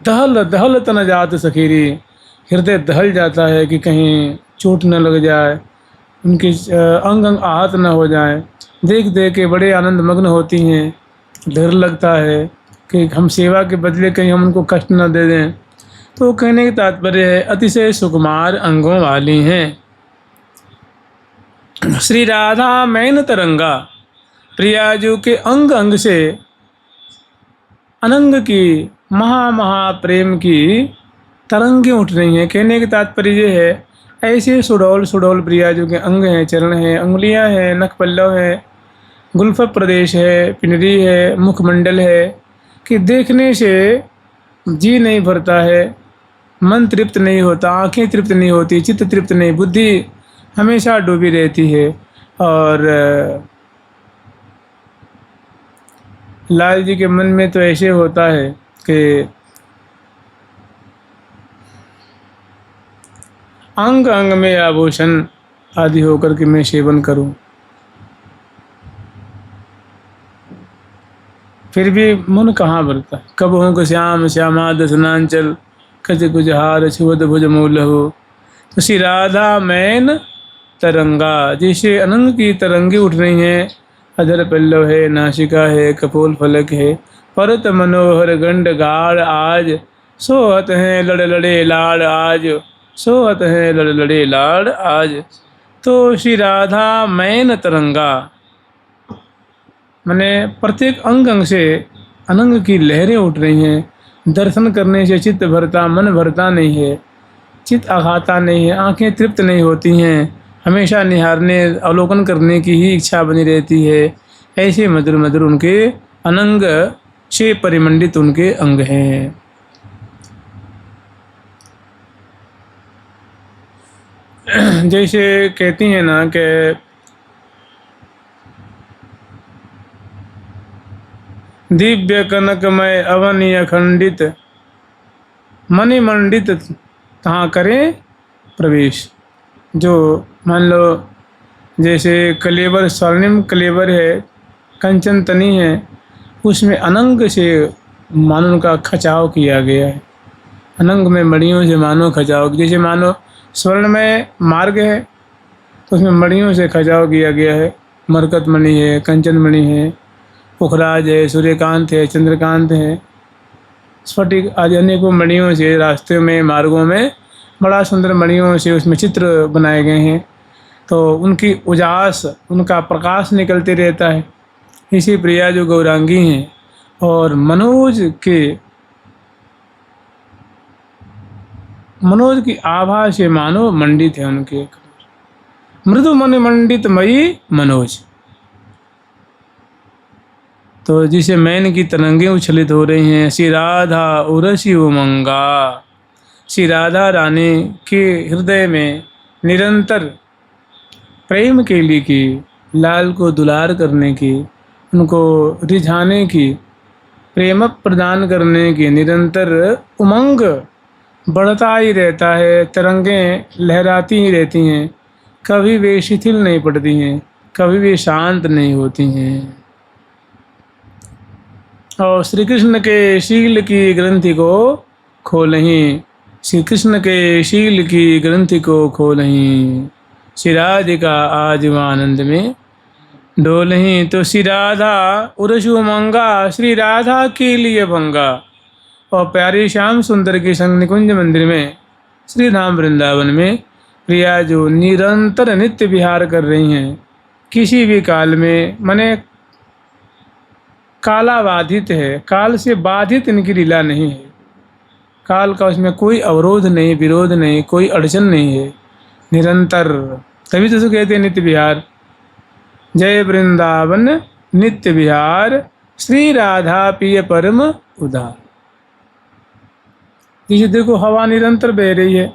दहल दहल तन जात सखीरी, हृदय दहल जाता है कि कहीं चोट न लग जाए, उनके अंग अंग आहत न हो जाए। देख देख के बड़े आनंद मग्न होती हैं। डर लगता है कि हम सेवा के बदले कहीं हम उनको कष्ट न दे दें। तो कहने का तात्पर्य है अतिशय सुकुमार अंगों वाली हैं। श्री राधा मैन तरंगा, प्रियाजू के अंग अंग से अनंग की महा महा प्रेम की तरंगें उठ रही हैं। कहने का तात्पर्य ये है ऐसे सुडौल सुडौल प्रियाजू के अंग हैं, चरण हैं, उंगलियां हैं, नख पल्लव है, गुल्फ प्रदेश है, पिंडरी है, मुखमंडल है कि देखने से जी नहीं भरता है, मन तृप्त नहीं होता, आंखें तृप्त नहीं होती, चित्त तृप्त नहीं, बुद्धि हमेशा डूबी रहती है। और लाल जी के मन में तो ऐसे होता है कि अंग अंग में आभूषण आदि होकर के मैं सेवन करूं, फिर भी मन कहाँ भरता। कब हो कि श्याम श्यामा दसनांचल, कज कुछ हार छुवद भुज मूल हो। तो श्री राधा मैन तरंगा, जैसे अनंग की तरंगे उठ रही हैं। अधर पल्लव है, नासिका है, कपोल फलक है, परत मनोहर गंड गाढ़ आज, सोहत हैं लड़ लड़े लाड़ आज, सोहत हैं लड़ लड़े लाड़ आज। तो श्री राधा मैन तरंगा माने प्रत्येक अंग अंग से अनंग की लहरें उठ रही हैं। दर्शन करने से चित्त भरता, मन भरता नहीं है, चित्त आघाता नहीं है, आंखें तृप्त नहीं होती हैं, हमेशा निहारने अवलोकन करने की ही इच्छा बनी रहती है। ऐसे मधुर मधुर उनके अनंग से परिमंडित उनके अंग हैं। जैसे कहती हैं ना कि दिव्य कनकमय अवनीय खंडित, मणिमंडित तहाँ करें प्रवेश। जो मान लो जैसे कलेवर, स्वर्णिम कलेवर है, कंचन तनी है, उसमें अनंग से मानो उनका खचाव किया गया है। अनंग में मणियों से मानो खचाव, जैसे मानो स्वर्ण में मार्ग है तो उसमें मणियों से खचाव किया गया है। मरकत मणि है, कंचन मणि है, पुखराज है, सूर्यकांत है, चंद्रकांत है, स्फटिक आदि अनेकों मणियों से रास्ते में, मार्गों में बड़ा सुंदर मणियों से उसमें चित्र बनाए गए हैं। तो उनकी उजास, उनका प्रकाश निकलते रहता है। इसी प्रिया जो गौरांगी हैं और मनोज की आभा से मानो मंडित है उनके, मृदु मन मंडित मई मनोज। तो जिसे मैन की तरंगें उछलित हो रही हैं। श्री राधा उरसी उमंगा, श्री राधा रानी के हृदय में निरंतर प्रेम के लिए की, लाल को दुलार करने की, उनको रिझाने की, प्रेम प्रदान करने की निरंतर उमंग बढ़ता ही रहता है। तरंगें लहराती ही रहती हैं, कभी वे शिथिल नहीं पड़ती हैं, कभी भी शांत नहीं होती हैं। और श्री कृष्ण के शील की ग्रंथि को खोलहीं, श्री कृष्ण के शील की ग्रंथि को खोलहीं, श्री राधिका आज आनंद में डोलहीं। तो श्री राधा उरसु मंगा, श्री राधा के लिए भंगा। और प्यारी श्याम सुंदर के संग निकुंज मंदिर में, श्री धाम वृंदावन में प्रिया जो निरंतर नित्य विहार कर रही हैं। किसी भी काल में, माने काला बाधित है, काल से बाधित इनकी लीला नहीं है। काल का उसमें कोई अवरोध नहीं, विरोध नहीं, कोई अड़चन नहीं है, निरंतर। तभी तो कहते हैं नित्य विहार। जय वृंदावन नित्य विहार, श्री राधा पिय परम उदार। ये देखो हवा निरंतर बह रही है,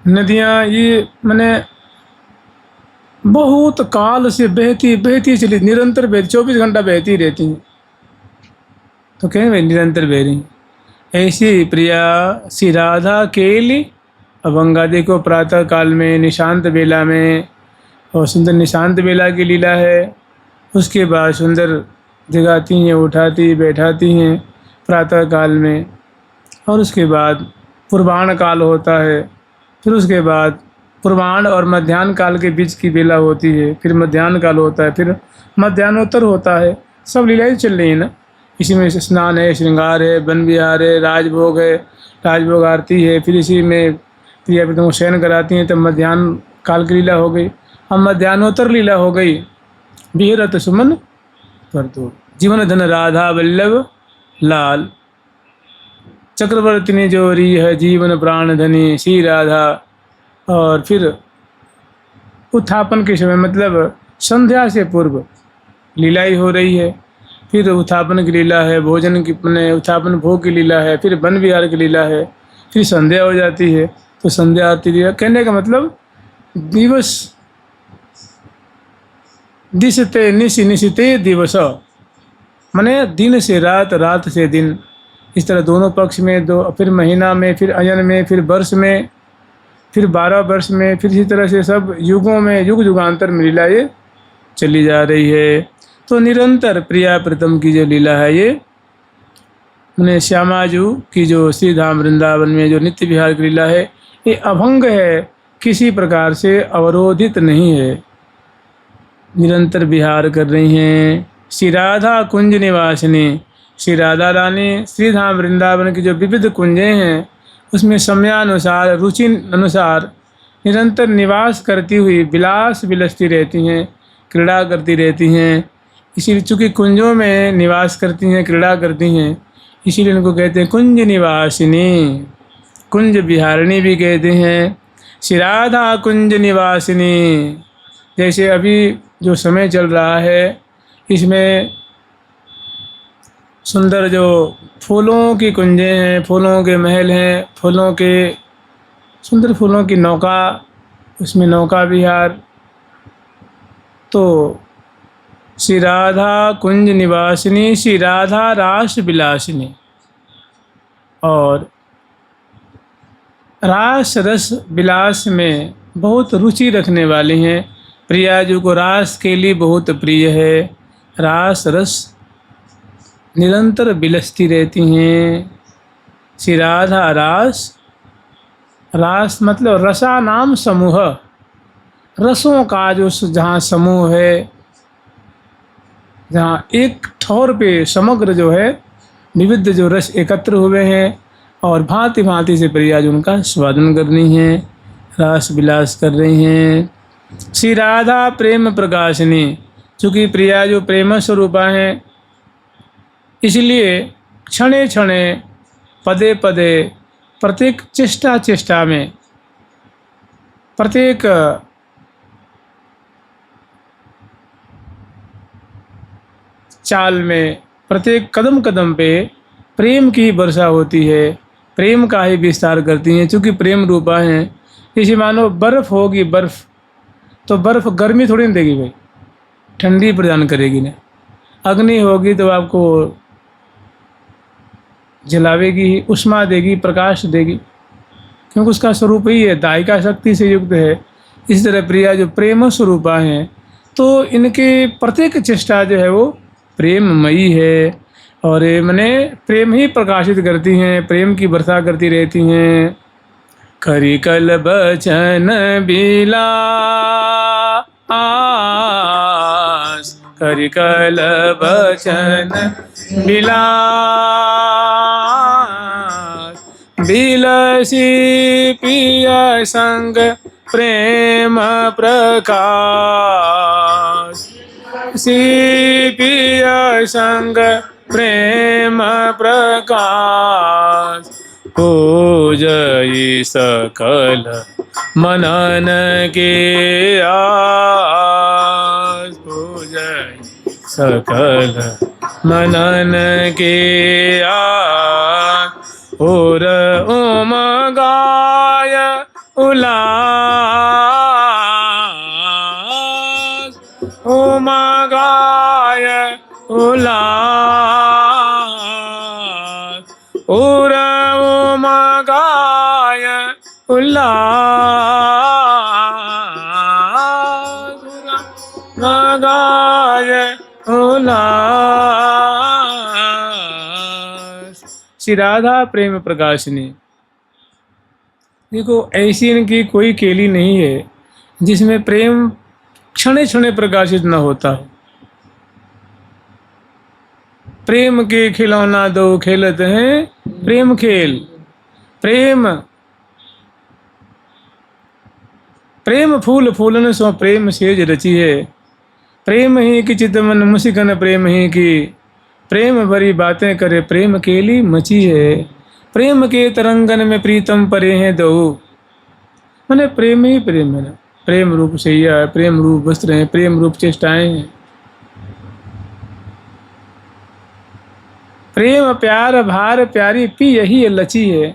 नदियाँ ये मैंने बहुत काल से बहती बहती चली, निरंतर बहती, 24 घंटा बहती रहती हैं। तो कहें भाई निरंतर बह रही। ऐसी प्रिया श्री राधा केली अभंगा। देखो प्रातः काल में, निशांत बेला में, और सुंदर निशांत बेला की लीला है। उसके बाद सुंदर जगाती हैं, उठाती बैठाती हैं प्रातः काल में। और उसके बाद पूर्वाह्न काल होता है, फिर उसके बाद पूर्वाह्न और मध्याह्न काल के बीच की बेला होती है, फिर मध्याह्न काल होता है, फिर मध्याह्नोत्तर होता है। सब लीलाएँ चल रही हैं ना। इसी में स्नान है, श्रृंगार है, वन विहार है, राजभोग है, राजभोग आरती है, फिर इसी में प्रिया प्रीतम को शयन कराती हैं, तब मध्याह्न काल की लीला हो गई। अब मध्याह्नोत्तर लीला हो गई, विहरत सुमन पर तो जीवन धन राधा वल्लभ लाल, चक्रवर्ती ने जोरी है जीवन प्राण धनी श्री राधा। और फिर उत्थापन के समय मतलब संध्या से पूर्व लीलाई हो रही है, फिर उत्थापन की लीला है, भोजन की उत्थापन भोग की लीला है, फिर वन विहार की लीला है, फिर संध्या हो जाती है तो संध्या आरती लीला। कहने का मतलब दिवस दिशते निशि निशिते दिवस, माने दिन से रात, रात से दिन, इस तरह दोनों पक्ष में दो, फिर महीना में, फिर अयन में, फिर वर्ष में, फिर 12 वर्ष में, फिर इसी तरह से सब युगों में, युग युगांतर में लीला ये चली जा रही है। तो निरंतर प्रिया प्रीतम की जो लीला है ये मैंने श्यामाजू की जो श्री धाम वृंदावन में जो नित्य विहार की लीला है ये अभंग है, किसी प्रकार से अवरोधित नहीं है, निरंतर विहार कर रही हैं। श्री राधा कुंज निवासिनी, श्री राधा रानी श्री धाम वृंदावन की जो विविध कुंजें हैं उसमें समयानुसार, रुचि अनुसार निरंतर निवास करती हुई विलास विलसती रहती हैं, क्रीड़ा करती रहती हैं। इसीलिए चूँकि कुंजों में निवास करती हैं, क्रीड़ा करती हैं, इसीलिए इनको कहते हैं कुंज निवासिनी, कुंज विहारिणी भी कहते हैं। श्री राधा कुंज निवासिनी, जैसे अभी जो समय चल रहा है इसमें सुंदर जो फूलों की कुंजें हैं, फूलों के महल हैं, फूलों के सुंदर फूलों की नौका, उसमें नौका विहार। तो श्री राधा कुंज निवासिनी, श्री राधा रास विलासिनी, और रास रस विलास में बहुत रुचि रखने वाली हैं। प्रिया जी को रास के लिए बहुत प्रिय है, रास रस निरंतर विलसती रहती हैं। श्री राधा रास, रास मतलब रसा नाम समूह, रसों का जो जहाँ समूह है, जहाँ एक ठौर पे समग्र जो है विविध जो रस एकत्र हुए हैं और भांति भांति से प्रिया जी उनका स्वादन कर रही हैं, रास विलास कर रही हैं। श्री राधा प्रेम प्रकाशिनी, चूँकि प्रिया जो प्रेम स्वरूपा हैं इसलिए क्षणे क्षणे पदे पदे प्रत्येक चेष्टा चेष्टा में, प्रत्येक चाल में, प्रत्येक कदम कदम पे प्रेम की वर्षा होती है, प्रेम का ही विस्तार करती हैं। चूँकि प्रेम रूपा हैं, जैसे मानो बर्फ़ होगी, बर्फ़ तो बर्फ़ गर्मी थोड़ी ना देगी भाई, ठंडी प्रदान करेगी ना। अग्नि होगी तो आपको जलावेगी ही, उष्मा देगी, प्रकाश देगी, क्योंकि उसका स्वरूप ही है, दायिका शक्ति से युक्त है। इस तरह प्रिया जो प्रेम स्वरूपा हैं तो इनके प्रत्येक चेष्टा जो है वो प्रेममयी है, और मने प्रेम ही प्रकाशित करती हैं, प्रेम की वर्षा करती रहती हैं। करी कल बचन बिलास, करी कल बचन बिलास, बिलसी पिया संग प्रेम प्रकाश, सी पिया संग प्रेम प्रकाश। पूजई सकल मनन के आस, पूजई सकल मनन के आस। और ओम गाय उल्लास, ओम गाय उल्लास, और ओम गाय उल्लास, गाय उल्लास। श्री राधा प्रेम प्रकाशिनी। देखो ऐसी इनकी कोई केली नहीं है जिसमें प्रेम क्षणे क्षणे प्रकाशित न होता हो। प्रेम के खिलौना दो खेलत हैं प्रेम खेल। प्रेम प्रेम फूल फूलन सो प्रेम सेज रची है। प्रेम ही की चित मन मुसिकन प्रेम ही की। प्रेम भरी बातें करे प्रेम केली मची है। प्रेम के तरंगन में प्रीतम परे हैं दो। मैंने प्रेम ही प्रेम है ना। प्रेम रूप सैया है, प्रेम रूप वस्त्र हैं, प्रेम रूप चेष्टाएं हैं। प्रेम प्यार भार प्यारी पी यही लची है।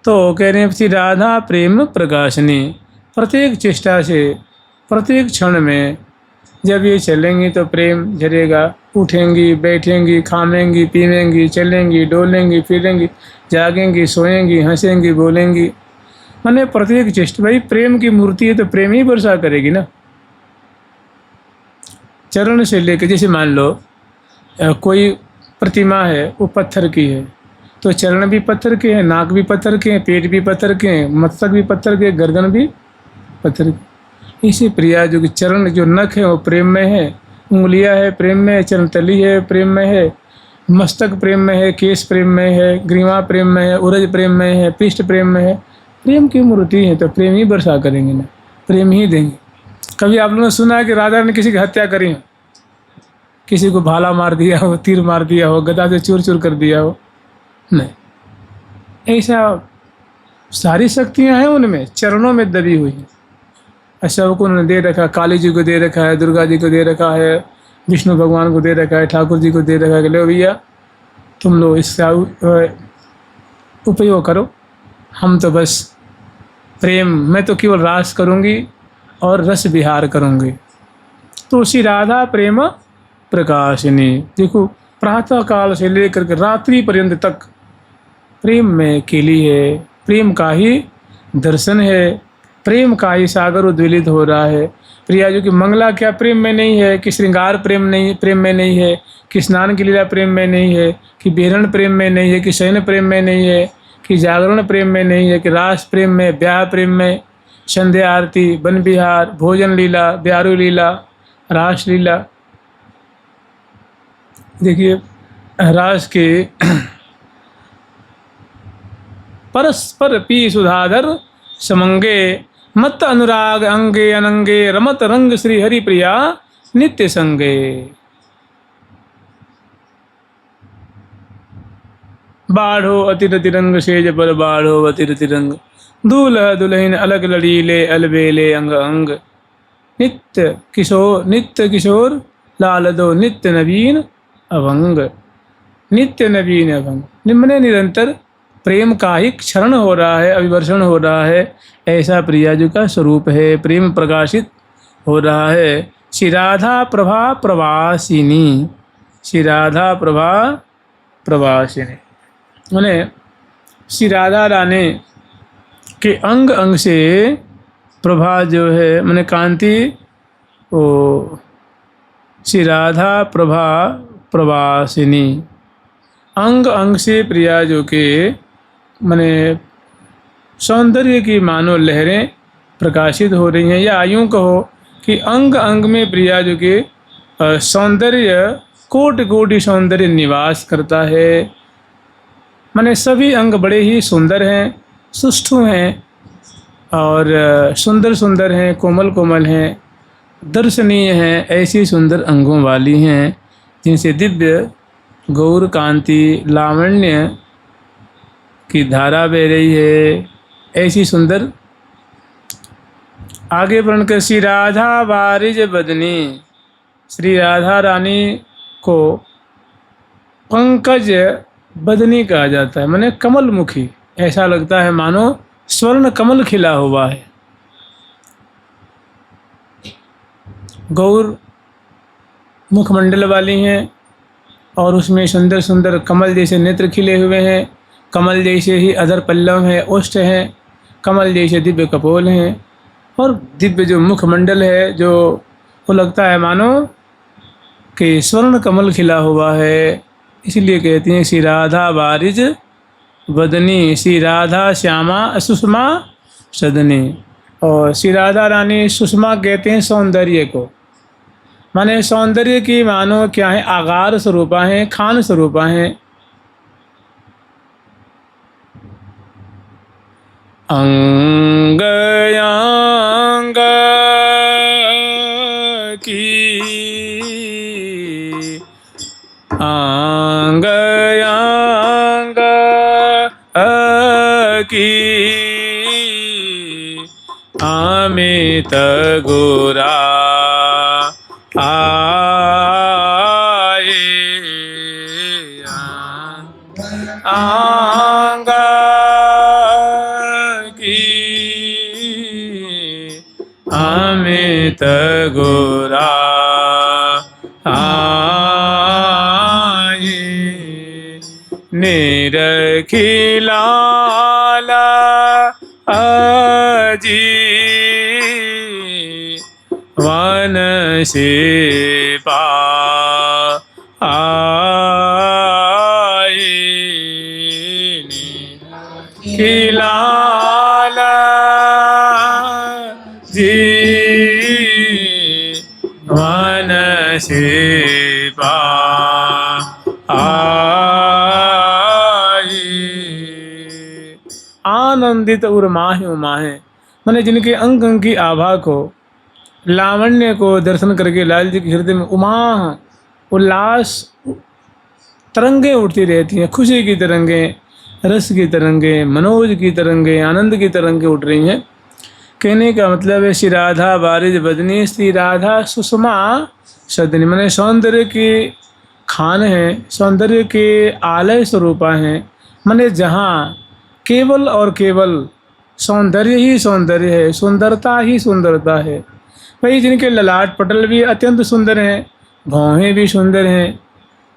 तो कह रहे हैं श्री राधा प्रेम प्रकाशनी। प्रत्येक चेष्टा से प्रत्येक क्षण में जब ये चलेंगी तो प्रेम झरेगा। उठेंगी बैठेंगी खामेंगी पीवेंगी चलेंगी डोलेंगी फिरेंगी जागेंगी सोएंगी हंसेंगी बोलेंगी। मैंने प्रत्येक चेष्टा भाई प्रेम की मूर्ति है तो प्रेम ही वर्षा करेगी ना। चरण से लेकर जैसे मान लो कोई प्रतिमा है वो पत्थर की है तो चरण भी पत्थर के हैं, नाक भी पत्थर के हैं, पेट भी पत्थर के हैं, मस्तक भी पत्थर के, गर्दन भी पत्थर के। इसी प्रिया जो कि चरण जो नख है वो प्रेम में है, उंगलियां है प्रेम में है, चरण तली है प्रेम में है, मस्तक प्रेम में है, केश प्रेम में है, ग्रीवा प्रेम में है, उरज प्रेम में है, पृष्ठ प्रेम में है। प्रेम की मूर्ति है तो प्रेम ही वर्षा करेंगे ना, प्रेम ही देंगे। कभी आप लोगों ने सुना है कि राधा ने किसी की हत्या करी हो, किसी को भाला मार दिया हो, तीर मार दिया हो, गदा से चूर चूर कर दिया हो? नहीं। ऐसा सारी शक्तियां हैं उनमें, चरणों में दबी हुई हैं। ऐसा को उन्होंने दे रखा, काली जी को दे रखा है, दुर्गा जी को दे रखा है, विष्णु भगवान को दे रखा है, ठाकुर जी को दे रखा है। लो भैया तुम लोग इसका उपयोग करो, हम तो बस प्रेम, मैं तो केवल रास करूँगी और रस विहार करूँगी। तो श्री राधा प्रेम प्रकाशिनी। देखो प्रातः काल से लेकर के रात्रि पर्यंत तक प्रेम में केली है, प्रेम का ही दर्शन है, प्रेम का ही सागर उद्वेलित हो रहा है। प्रिया जो कि मंगला क्या प्रेम में नहीं है, कि श्रृंगार प्रेम में नहीं है, कि स्नान की लीला प्रेम में नहीं है, कि बेहरण प्रेम में नहीं है, कि शयन प्रेम में नहीं है, कि जागरण प्रेम में नहीं है, कि रास प्रेम में, ब्याह प्रेम में, संध्या आरती, वन विहार, भोजन लीला, ब्यारू लीला, रास लीला। देखिए रास के परस्पर पी सुधाधर समंगे मत अनुराग अंगे अनंगे रमत रंग श्री हरि प्रिया नित्य संगे। बाढ़ो अतिरति रंग सेज पर बाढ़ो अतिरति रंग दूल्हा दुल्हन अलग लड़ीले अलबेले अंग अंग। नित्य किशोर लाल दो नित्य नवीन अभंग। नित्य नवीन अभंग निम्न निरंतर प्रेम का ही क्षरण हो रहा है, अभिवर्षण हो रहा है। ऐसा प्रिया जी का स्वरूप है, प्रेम प्रकाशित हो रहा है। श्री राधा प्रभा प्रवासिनी। श्री राधा प्रभा प्रवासिनी मैंने श्री राधा रानी के अंग अंग से प्रभा जो है मैंने कांति, वो श्री राधा प्रभा प्रवासिनी। अंग अंग से प्रिया जो के मैंने सौंदर्य की मानो लहरें प्रकाशित हो रही हैं, या यूँ कहो कि अंग अंग में प्रिया जो के सौंदर्य कोटि कोटि सौंदर्य निवास करता है। माने सभी अंग बड़े ही सुंदर हैं, सुष्ठु हैं और सुंदर सुंदर हैं, कोमल कोमल हैं, दर्शनीय हैं। ऐसी सुंदर अंगों वाली हैं जिनसे दिव्य गौर कांति लावण्य की धारा बह रही है। ऐसी सुंदर आगे बढ़कर श्री राधा वारिज बदनी। श्री राधा रानी को पंकज बदनी कहा जाता है, माने कमल मुखी। ऐसा लगता है मानो स्वर्ण कमल खिला हुआ है। गौर मुखमंडल वाली हैं और उसमें सुंदर सुंदर कमल जैसे नेत्र खिले हुए हैं, कमल जैसे ही अधर पल्लव हैं, ओष्ठ हैं, कमल जैसे दिव्य कपोल हैं और दिव्य जो मुखमंडल है जो वो लगता है मानो कि स्वर्ण कमल खिला हुआ है। इसलिए कहती हैं श्री राधा बारिज वदनी, श्री राधा श्यामा सुषमा सदनी। और श्री राधा रानी सुषमा कहते हैं सौंदर्य को, माने सौंदर्य की मानो क्या है, आगार स्वरूपा है, खान स्वरूपा है। अंग अंग की अंग अंग की अमित गुरा आए अंग की अमित गुरा आए निरखिलाला अजी वन से पा आए खिलाला जी वन से पा आए। आनंदित उर माहे माहे, मैंने जिनके अंग अंग की आभा को, लावण्य को दर्शन करके लाल जी के हृदय में उमा उल्लास तरंगे उठती रहती हैं, खुशी की तरंगे, रस की तरंगे, मनोज की तरंगे, आनंद की तरंगे उठ रही हैं। कहने का मतलब है श्री राधा बारिज बदनी, श्री राधा सुषमा सदनी, मैंने सौंदर्य की खान है, सौंदर्य के आलय स्वरूपा हैं। मैंने जहाँ केवल और केवल सौंदर्य ही सौंदर्य है, सुंदरता ही सुंदरता है। भाई जिनके ललाट पटल भी अत्यंत सुंदर हैं, भौहें भी सुंदर हैं,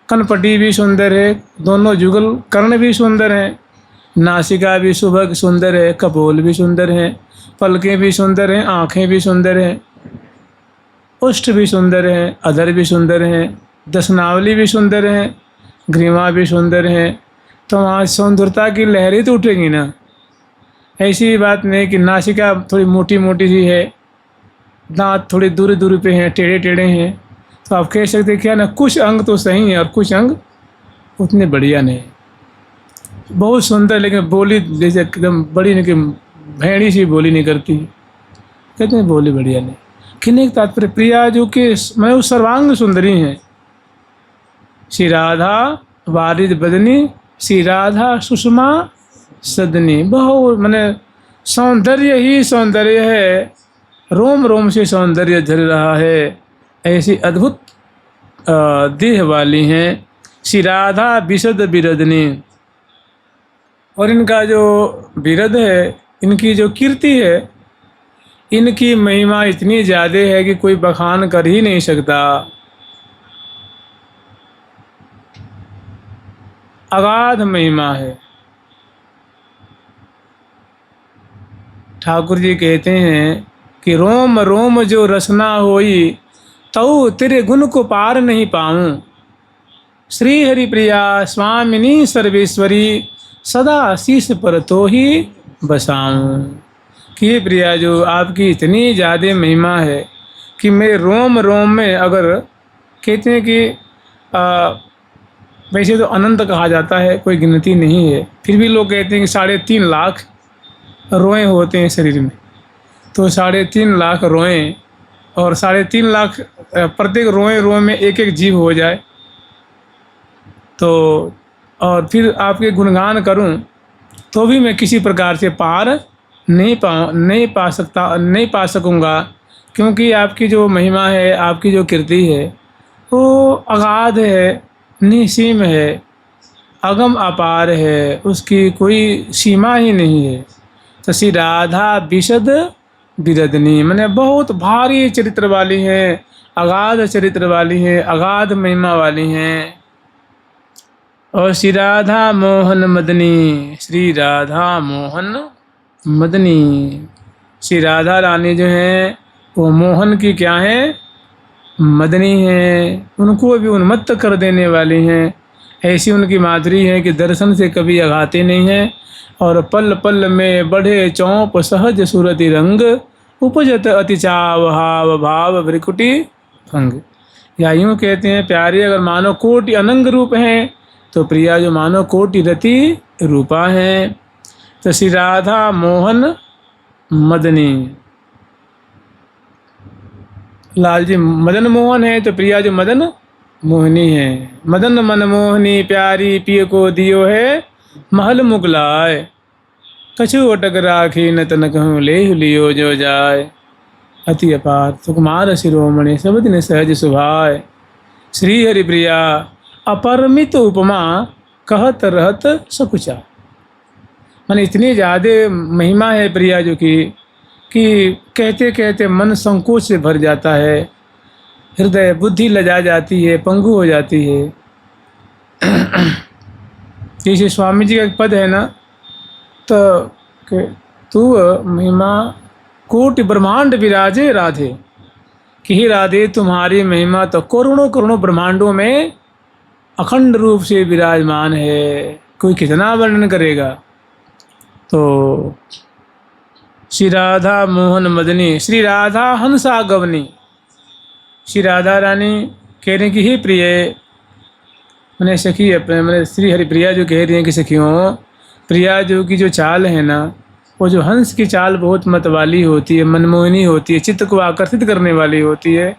कनपटी भी सुंदर है, दोनों जुगल कर्ण भी सुंदर हैं, नासिका भी सुभग सुंदर है, कपोल भी सुंदर हैं, पलकें भी सुंदर हैं, आँखें भी सुंदर हैं, उष्ठ भी सुंदर हैं, अधर भी सुंदर हैं, दशनावली भी सुंदर हैं, ग्रीवा भी सुंदर हैं। तो वहाँ सौंदर्यता की लहरें तो उठेंगी ना। ऐसी बात नहीं कि नासिका थोड़ी मोटी मोटी सी है, दांत थोड़ी दूर दूर पे हैं, टेढ़े टेढ़े हैं, तो आप कह सकते क्या ना, कुछ अंग तो सही है और कुछ अंग उतने बढ़िया नहीं। बहुत सुंदर लेकिन बोली जैसे एकदम बड़ी नहीं कि भेड़ी सी बोली नहीं करती, कहते हैं बोली बढ़िया नहीं। कहने का तात्पर्य प्रिया जो कि मैं उस सर्वांग सुंदरी हैं, श्री राधा वारिद बदनी, श्री राधा सुषमा सदनी। बहुत मैंने सौंदर्य ही सौंदर्य है, रोम रोम से सौंदर्य झर रहा है, ऐसी अद्भुत देह वाली हैं श्री राधा विशद बिरदनी। और इनका जो बिरद है, इनकी जो कीर्ति है, इनकी महिमा इतनी ज़्यादा है कि कोई बखान कर ही नहीं सकता। अगाध महिमा है। ठाकुर जी कहते हैं कि रोम रोम जो रसना होई, तऊ तेरे गुण को पार नहीं पाऊं। श्री हरि प्रिया स्वामिनी सर्वेश्वरी, सदा शीश पर तो ही बसाऊं। कि प्रिया जो आपकी इतनी ज़्यादा महिमा है कि मेरे रोम रोम में, अगर कहते हैं कि वैसे तो अनंत कहा जाता है, कोई गिनती नहीं है, फिर भी लोग कहते हैं कि 3.5 लाख रोएं होते हैं शरीर में। तो 3.5 लाख रोएं, और 3.5 लाख प्रत्येक रोएं में एक एक जीव हो जाए तो, और फिर आपके गुणगान करूं तो भी मैं किसी प्रकार से पार नहीं पा सकूंगा, क्योंकि आपकी जो महिमा है, आपकी जो कीर्ति है, वो अगाध है, निसीम है, अगम अपार है, उसकी कोई सीमा ही नहीं है। तो श्री राधा विशद बिरदनी, मैंने बहुत भारी चरित्र वाली हैं, अगाध चरित्र वाली हैं, अगाध महिमा वाली हैं। और श्री राधा मोहन मदनी, श्री राधा मोहन मदनी, श्री राधा रानी जो हैं वो मोहन की क्या है, मदनी हैं, उनको भी उन्मत्त कर देने वाली हैं। ऐसी उनकी माधुरी है कि दर्शन से कभी अघाते नहीं हैं। और पल पल में बढ़े चौंप सहज सूरति रंग, उपजत अति चाव हाव भाव भ्रिकुटी भंग। या यूँ कहते हैं प्यारे अगर मानो कोटि अनंग रूप हैं तो प्रिया जो मानो कोटि रति रूपा हैं। तो श्री राधा मोहन मदनी, लाल जी मदन मोहन है तो प्रिया जो मदन मोहनी है। मदन मन मोहनी प्यारी पिय को दियो है, महल मुगलाए कछु अटक राखी न तन कहूँ ले लियो जो जाए। अति अपार सुकुमार शिरोमणि सब दिन सहज सुभाय, श्री हरि प्रिया अपरमित उपमा कहत रहत सकुचा। माने इतनी ज़्यादा महिमा है प्रिया जो कि कहते कहते मन संकोच से भर जाता है, हृदय बुद्धि लजा जाती है, पंगु हो जाती है। जैसे स्वामी जी का एक पद है ना, तो तू महिमा कोटि ब्रह्मांड विराजे राधे, कि ही राधे तुम्हारी महिमा तो करोड़ों करोड़ों ब्रह्मांडों में अखंड रूप से विराजमान है, कोई कितना वर्णन करेगा। तो श्री राधा मोहन मदनी, श्री राधा हंसा गवनी। श्री राधा रानी कह रही कि ही प्रिय, मैंने सखी अपने मैंने श्री हरिप्रिया जो कह रही हैं कि सखियों प्रिया जो की जो चाल है ना, वो जो हंस की चाल बहुत मतवाली होती है, मनमोहनी होती है, चित्त को आकर्षित करने वाली होती है।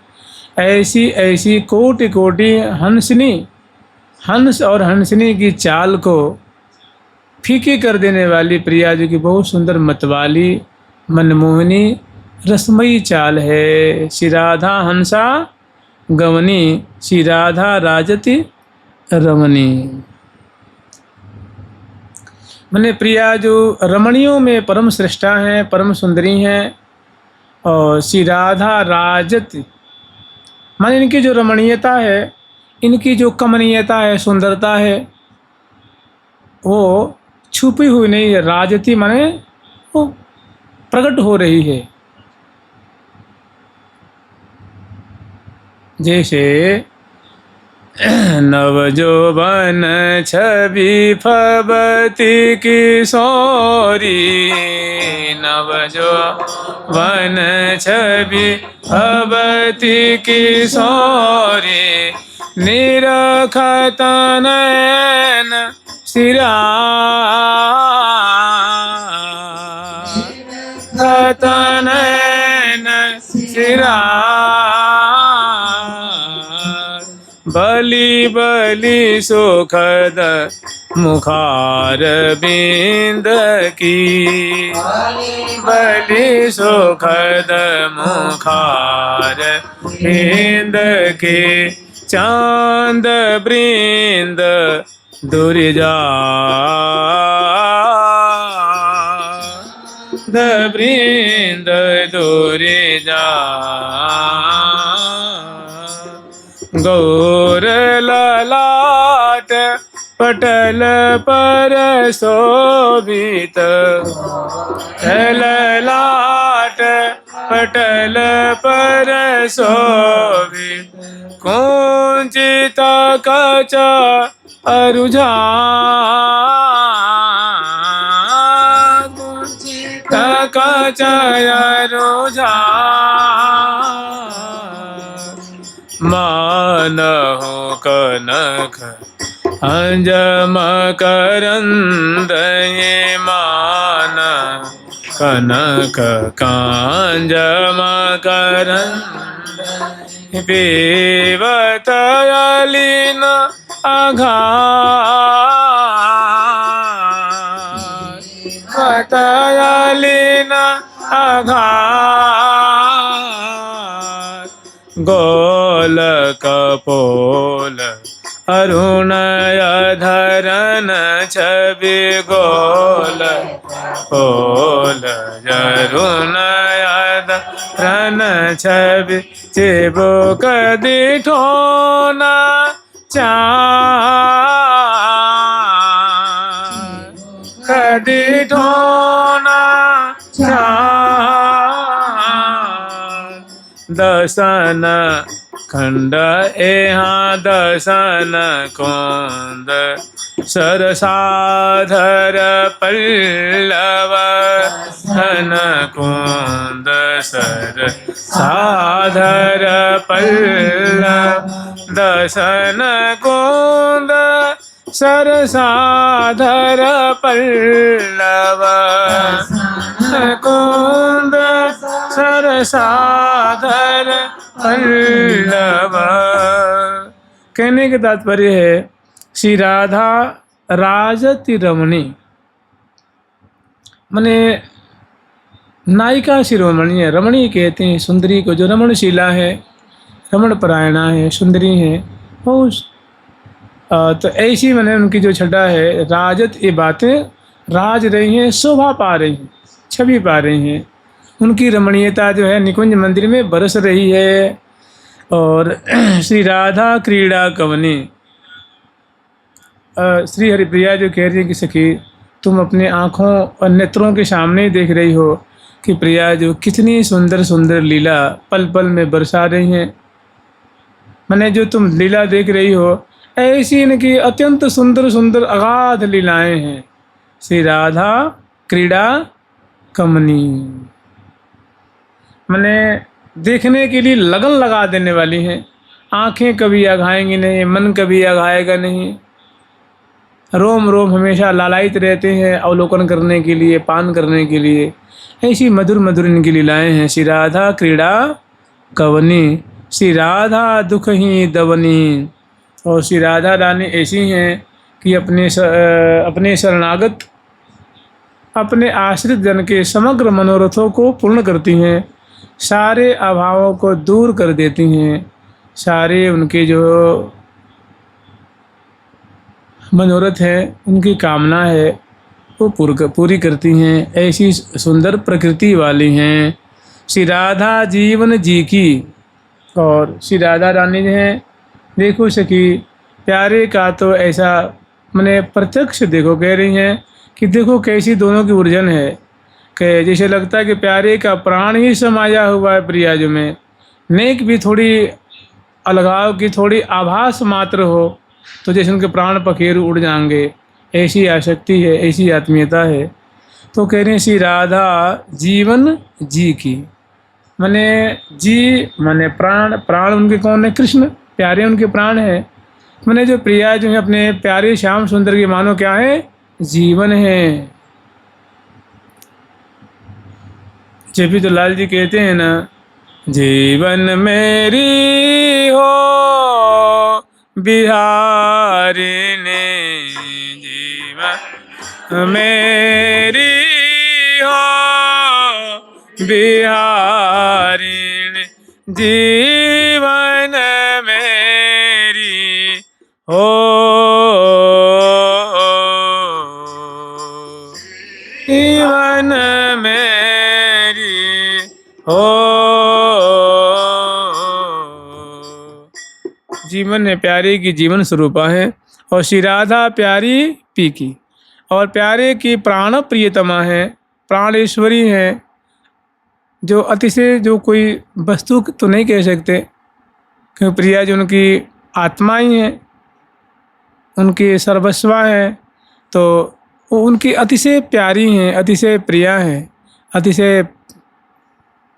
ऐसी ऐसी कोटि कोटि हंसनी, हंस और हंसनी की चाल को फीकी कर देने वाली प्रिया जो की बहुत सुंदर मतवाली मनमोहनी रसमयी चाल है। श्री राधा हंसा गवनी, श्री राधा राजति रमणी। मैंने प्रिया जो रमणियों में परम श्रेष्ठा हैं, परम सुंदरी हैं। और श्री राधा राजति माने इनकी जो रमणीयता है, इनकी जो कमनीयता है, सुंदरता है, वो छुपी हुई नहीं है। राजति माने वो प्रकट हो रही है। जैसे नवजोबन छवि फबती किशोरी, नवजोबन छवि फबती किशोरी, निरखत नयन सिरा नयन सिरा, बलि बलि सुखद मुखार बिंद की, बलि सुखद मुखार बिंद के, चांद बृंद दुर्जा बृंद दुर्जा, गौर ललाट पटल पर शोभित, ललाट पटल पर शोभित, कुंचित कच अरुझा, कुंचित कच अरुझा, मानहु कनक अंजम करंद, ये मान कनक कांजम करंद, पेवत अलीन आघात, अलीन आघात, गोल कपोल अरुणय धरन छवि, गोल पोल अरुणय धरन छवि, चिबुक दिठोना चार, दिठोना चार, दसन खंड यहाँ दसन कुंद सरसाधर पल्लव धन कुंद सरसाधर पल्लव दसन कुंद सरसाधर पल्लव कुंद सरसाधर पल्लव। कहने का तात्पर्य है श्री राधा राजति रमणी, माने नायिका शिरोमणि है। रमणी कहते हैं सुंदरी को, जो रमणशीला है, रमण परायणा है, सुंदरी है। वो तो ऐसी मैंने उनकी जो छटा है राजत, ये बातें राज रही हैं, शोभा पा रही हैं, छवि पा रही हैं। उनकी रमणीयता जो है निकुंज मंदिर में बरस रही है। और श्री राधा क्रीड़ा कवनी, श्री हरिप्रिया जो कह रही है कि सखी तुम अपने आँखों और नेत्रों के सामने देख रही हो कि प्रिया जो कितनी सुंदर सुंदर लीला पल पल में बरसा रही हैं। मैंने जो तुम लीला देख रही हो ऐसी इनकी अत्यंत सुंदर सुंदर अगाध लीलाएं हैं। श्री राधा क्रीड़ा कमनी, मैंने देखने के लिए लगन लगा देने वाली हैं। आंखें कभी अघाएंगी नहीं, मन कभी अघाएगा नहीं, रोम रोम हमेशा लालायित रहते हैं अवलोकन करने के लिए, पान करने के लिए। ऐसी मधुर मधुर इनकी लीलाएं हैं। श्री राधा क्रीड़ा कवनी, श्री राधा दुख ही दवनी। और श्री राधा रानी ऐसी हैं कि अपने शरणागत, अपने आश्रित जन के समग्र मनोरथों को पूर्ण करती हैं, सारे अभावों को दूर कर देती हैं, सारे उनके जो मनोरथ है, उनकी कामना है, वो पूरी करती हैं। ऐसी सुंदर प्रकृति वाली हैं श्री राधा जीवन जी की। और श्री राधा रानी जो हैं, देखो सखी प्यारे का तो ऐसा मैंने प्रत्यक्ष देखो कह रही हैं कि देखो कैसी दोनों की उलझन है, कि जैसे लगता है कि प्यारे का प्राण ही समाया हुआ है प्रियाजू में। नेक भी थोड़ी अलगाव की थोड़ी आभास मात्र हो तो जैसे उनके प्राण पखेरु उड़ जाएंगे, ऐसी आसक्ति है, ऐसी आत्मीयता है। तो कह रहे हैं श्री राधा जीवन जी की, माने जी माने प्राण, प्राण उनके कौन है? कृष्ण, प्यारे उनके प्राण है। माने जो प्रिया जो है अपने प्यारे श्याम सुंदर की मानो क्या है? जीवन है। जेपी तो लाल जी कहते हैं ना, जीवन मेरी हो बिहारिणी, जीवन मेरी हो बिहारिणी, जीवन मेरी हो जीवन मेरी हो। जीवन है प्यारे की जीवन स्वरूपा है। और श्री राधा प्यारी पी की, और प्यारे की प्राण प्रियतमा है, प्राणेश्वरी है। जो अतिशय जो कोई वस्तु तो नहीं कह सकते, क्योंकि प्रिया जो उनकी आत्मा ही है, उनकी सर्वस्वा है, तो वो उनकी अतिशय प्यारी हैं, अतिशय प्रिया हैं, अतिशय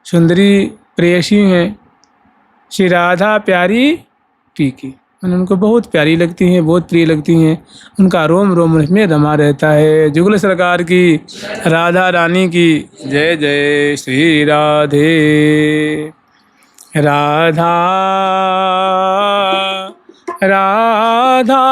सुंदरी प्रेयसी हैं। श्री राधा प्यारी पी की, मैंने उनको बहुत प्यारी लगती हैं, बहुत प्रिय लगती हैं। उनका रोम रोम में रमा रहता है। जुगल सरकार की, राधा रानी की जय जय। श्री राधे राधा राधा